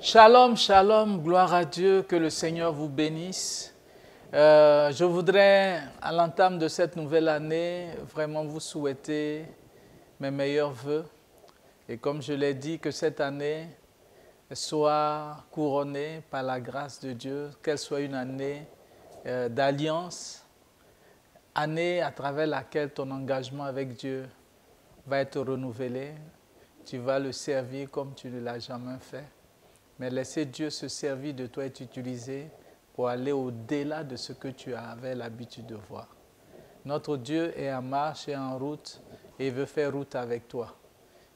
Shalom, shalom, gloire à Dieu, que le Seigneur vous bénisse. Je voudrais, à l'entame de cette nouvelle année, vraiment vous souhaiter mes meilleurs vœux. Et comme je l'ai dit, que cette année soit couronnée par la grâce de Dieu, qu'elle soit une année d'alliance, année à travers laquelle ton engagement avec Dieu va être renouvelé. Tu vas le servir comme tu ne l'as jamais fait. Mais laisser Dieu se servir de toi et t'utiliser pour aller au-delà de ce que tu avais l'habitude de voir. Notre Dieu est en marche et en route et il veut faire route avec toi.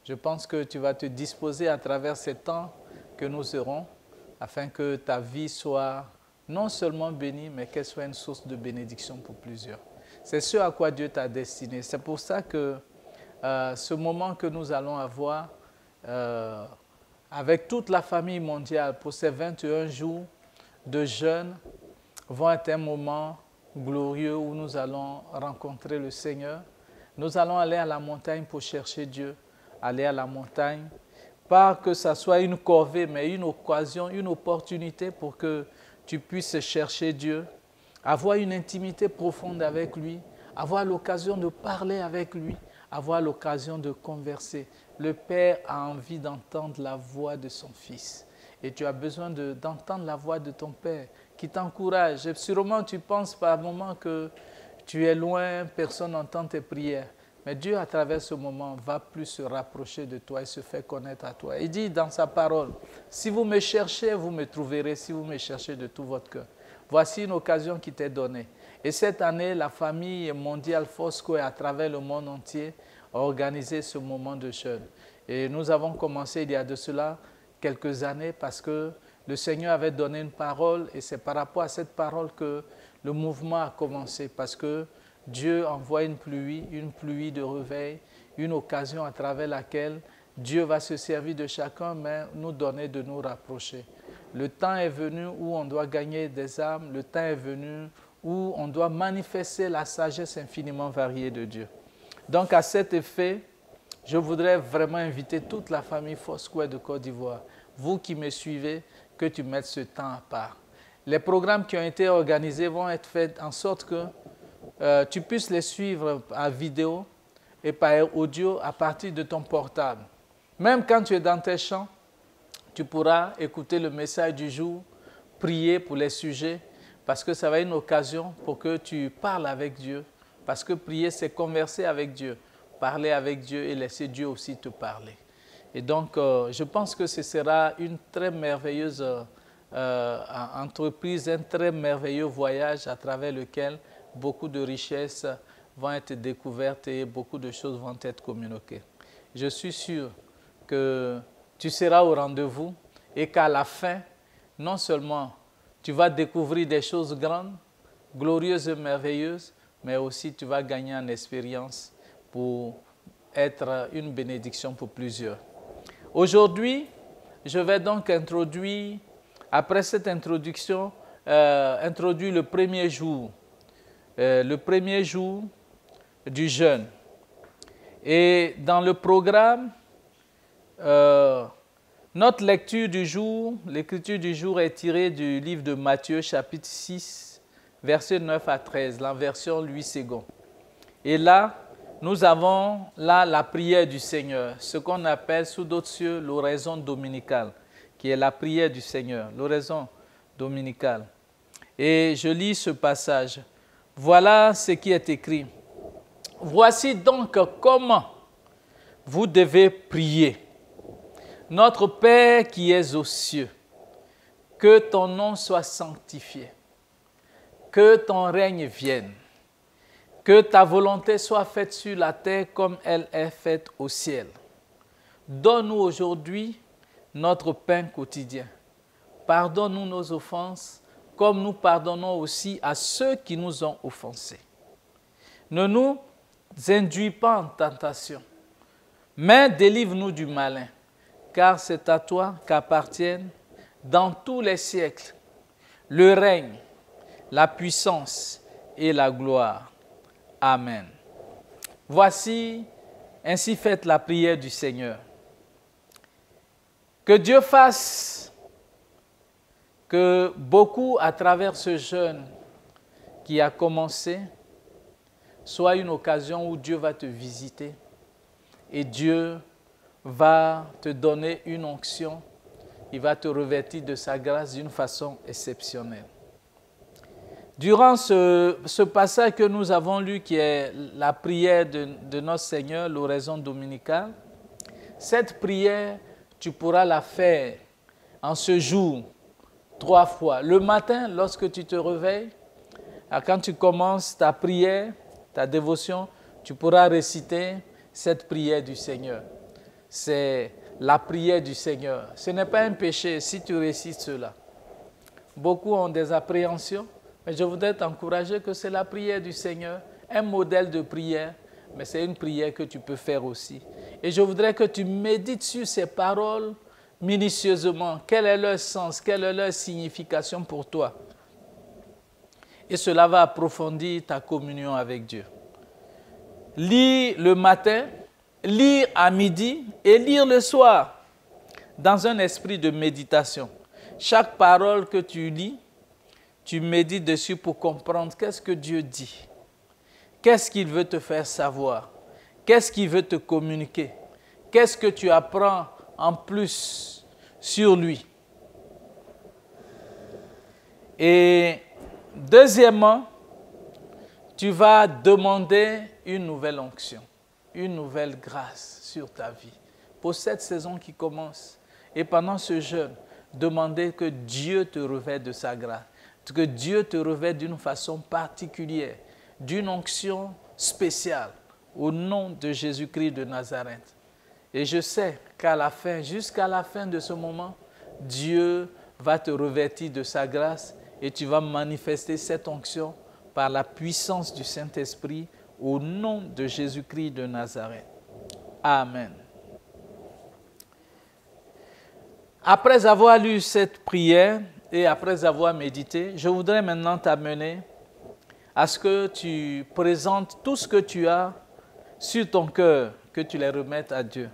Je pense que tu vas te disposer à travers ces temps que nous aurons afin que ta vie soit non seulement bénie, mais qu'elle soit une source de bénédiction pour plusieurs. C'est ce à quoi Dieu t'a destiné. C'est pour ça que ce moment que nous allons avoir avec toute la famille mondiale pour ces 21 jours de jeûne vont être un moment glorieux où nous allons rencontrer le Seigneur. Nous allons aller à la montagne pour chercher Dieu, aller à la montagne, pas que ça soit une corvée, mais une occasion, une opportunité pour que tu puisses chercher Dieu, avoir une intimité profonde avec lui, avoir l'occasion de parler avec lui, avoir l'occasion de converser. Le Père a envie d'entendre la voix de son Fils. Et tu as besoin d'entendre la voix de ton Père qui t'encourage. Et sûrement, tu penses par moments que tu es loin, personne n'entend tes prières. Mais Dieu, à travers ce moment, va plus se rapprocher de toi et se faire connaître à toi. Il dit dans sa parole, si vous me cherchez, vous me trouverez, si vous me cherchez de tout votre cœur. Voici une occasion qui t'est donnée. Et cette année, la famille mondiale Foursquare à travers le monde entier a organisé ce moment de jeûne. Et nous avons commencé il y a de cela quelques années parce que le Seigneur avait donné une parole et c'est par rapport à cette parole que le mouvement a commencé parce que Dieu envoie une pluie de réveil, une occasion à travers laquelle Dieu va se servir de chacun, mais nous donner de nous rapprocher. Le temps est venu où on doit gagner des âmes, le temps est venu où on doit manifester la sagesse infiniment variée de Dieu. Donc à cet effet, je voudrais vraiment inviter toute la famille Foursquare de Côte d'Ivoire, vous qui me suivez, que tu mettes ce temps à part. Les programmes qui ont été organisés vont être faits en sorte que tu puisses les suivre par vidéo et par audio à partir de ton portable. Même quand tu es dans tes champs, tu pourras écouter le message du jour, prier pour les sujets, parce que ça va être une occasion pour que tu parles avec Dieu. Parce que prier, c'est converser avec Dieu, parler avec Dieu et laisser Dieu aussi te parler. Et donc, je pense que ce sera une très merveilleuse entreprise, un très merveilleux voyage à travers lequel beaucoup de richesses vont être découvertes et beaucoup de choses vont être communiquées. Je suis sûr que tu seras au rendez-vous et qu'à la fin, non seulement tu vas découvrir des choses grandes, glorieuses et merveilleuses, mais aussi tu vas gagner en expérience pour être une bénédiction pour plusieurs. Aujourd'hui, je vais donc introduire, après cette introduction, introduire le premier jour du jeûne. Et dans le programme, notre lecture du jour, l'écriture du jour est tirée du livre de Matthieu, chapitre 6, versets 9 à 13, la version Louis II. Et là, nous avons là la prière du Seigneur, ce qu'on appelle sous d'autres cieux l'oraison dominicale, qui est la prière du Seigneur, l'oraison dominicale. Et je lis ce passage. Voilà ce qui est écrit. Voici donc comment vous devez prier. Notre Père qui es aux cieux, que ton nom soit sanctifié, que ton règne vienne, que ta volonté soit faite sur la terre comme elle est faite au ciel. Donne-nous aujourd'hui notre pain quotidien. Pardonne-nous nos offenses, comme nous pardonnons aussi à ceux qui nous ont offensés. Ne nous induis pas en tentation, mais délivre-nous du malin, car c'est à toi qu'appartiennent dans tous les siècles le règne, la puissance et la gloire. Amen. Voici, ainsi faite la prière du Seigneur. Que Dieu fasse que beaucoup, à travers ce jeûne qui a commencé, soit une occasion où Dieu va te visiter et Dieu va te donner une onction, il va te revêtir de sa grâce d'une façon exceptionnelle. Durant ce passage que nous avons lu, qui est la prière de notre Seigneur, l'oraison dominicale, cette prière, tu pourras la faire en ce jour 3 fois. Le matin, lorsque tu te réveilles, quand tu commences ta prière, ta dévotion, tu pourras réciter cette prière du Seigneur. C'est la prière du Seigneur. Ce n'est pas un péché si tu récites cela. Beaucoup ont des appréhensions, mais je voudrais t'encourager que c'est la prière du Seigneur, un modèle de prière, mais c'est une prière que tu peux faire aussi. Et je voudrais que tu médites sur ces paroles minutieusement. Quel est leur sens, quelle est leur signification pour toi? Et cela va approfondir ta communion avec Dieu. Lire le matin, lire à midi et lire le soir dans un esprit de méditation. Chaque parole que tu lis, tu médites dessus pour comprendre qu'est-ce que Dieu dit. Qu'est-ce qu'il veut te faire savoir? Qu'est-ce qu'il veut te communiquer? Qu'est-ce que tu apprends en plus sur lui? Et deuxièmement, tu vas demander une nouvelle onction, une nouvelle grâce sur ta vie. Pour cette saison qui commence, et pendant ce jeûne, demandez que Dieu te revête de sa grâce, que Dieu te revête d'une façon particulière, d'une onction spéciale, au nom de Jésus-Christ de Nazareth. Et je sais qu'à la fin, jusqu'à la fin de ce moment, Dieu va te revêtir de sa grâce et tu vas manifester cette onction par la puissance du Saint-Esprit au nom de Jésus-Christ de Nazareth. Amen. Après avoir lu cette prière et après avoir médité, je voudrais maintenant t'amener à ce que tu présentes tout ce que tu as sur ton cœur, que tu les remettes à Dieu.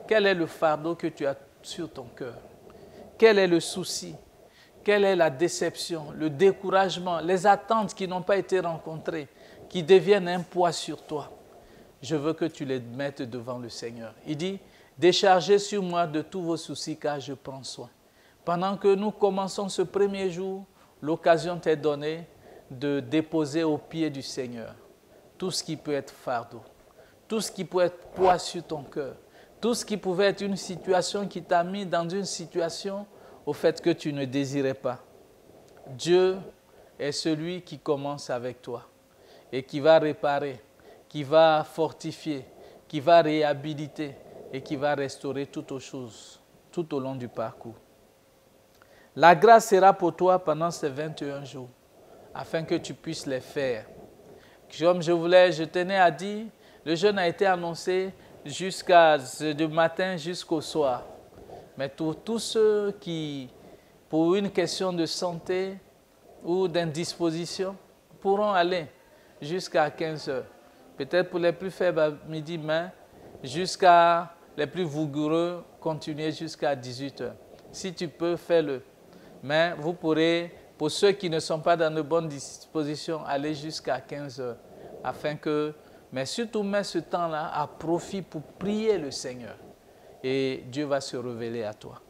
Quel est le fardeau que tu as sur ton cœur? Quel est le souci? Quelle est la déception, le découragement, les attentes qui n'ont pas été rencontrées, qui deviennent un poids sur toi? Je veux que tu les mettes devant le Seigneur. Il dit, déchargez sur moi de tous vos soucis car je prends soin. Pendant que nous commençons ce premier jour, l'occasion t'est donnée de déposer aux pieds du Seigneur tout ce qui peut être fardeau, tout ce qui peut être poids sur ton cœur, tout ce qui pouvait être une situation qui t'a mis dans une situation au fait que tu ne désirais pas. Dieu est celui qui commence avec toi et qui va réparer, qui va fortifier, qui va réhabiliter et qui va restaurer toutes aux choses, tout au long du parcours. La grâce sera pour toi pendant ces 21 jours, afin que tu puisses les faire. Comme je tenais à dire, le jeûne a été annoncé du matin jusqu'au soir. Mais tous ceux qui, pour une question de santé ou d'indisposition, pourront aller jusqu'à 15 heures. Peut-être pour les plus faibles à midi, mais jusqu'à les plus vigoureux, continuer jusqu'à 18 heures. Si tu peux, fais-le. Mais vous pourrez, pour ceux qui ne sont pas dans de bonnes dispositions, aller jusqu'à 15 heures. Afin que, mais surtout, mets ce temps-là à profit pour prier le Seigneur. Et Dieu va se révéler à toi.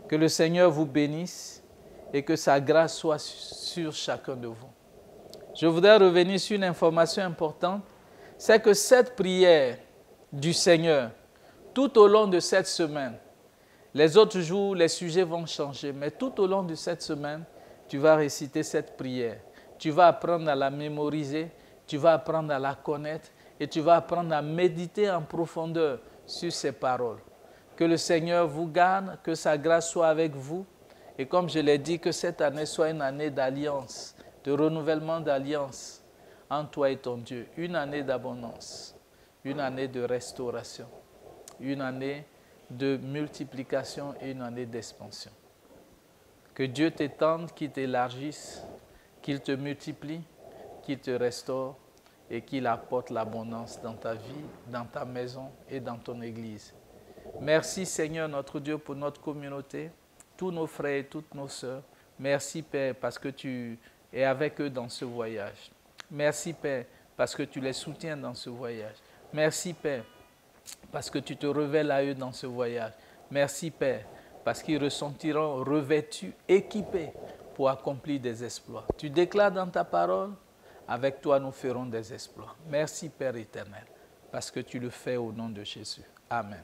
Que le Seigneur vous bénisse et que sa grâce soit sur chacun de vous. Je voudrais revenir sur une information importante, c'est que cette prière du Seigneur, tout au long de cette semaine, les autres jours, les sujets vont changer, mais tout au long de cette semaine, tu vas réciter cette prière. Tu vas apprendre à la mémoriser, tu vas apprendre à la connaître et tu vas apprendre à méditer en profondeur sur ces paroles. Que le Seigneur vous garde, que sa grâce soit avec vous. Et comme je l'ai dit, que cette année soit une année d'alliance, de renouvellement d'alliance entre toi et ton Dieu. Une année d'abondance, une année de restauration, une année de multiplication et une année d'expansion. Que Dieu t'étende, qu'il t'élargisse, qu'il te multiplie, qu'il te restaure et qu'il apporte l'abondance dans ta vie, dans ta maison et dans ton église. Merci Seigneur notre Dieu pour notre communauté, tous nos frères et toutes nos sœurs, Merci, Père, parce que tu es avec eux dans ce voyage. Merci, Père, parce que tu les soutiens dans ce voyage. Merci, Père, parce que tu te révèles à eux dans ce voyage. Merci, Père, parce qu'ils ressentiront revêtus, équipés pour accomplir des exploits. Tu déclares dans ta parole, avec toi nous ferons des exploits. Merci, Père éternel, parce que tu le fais au nom de Jésus. Amen.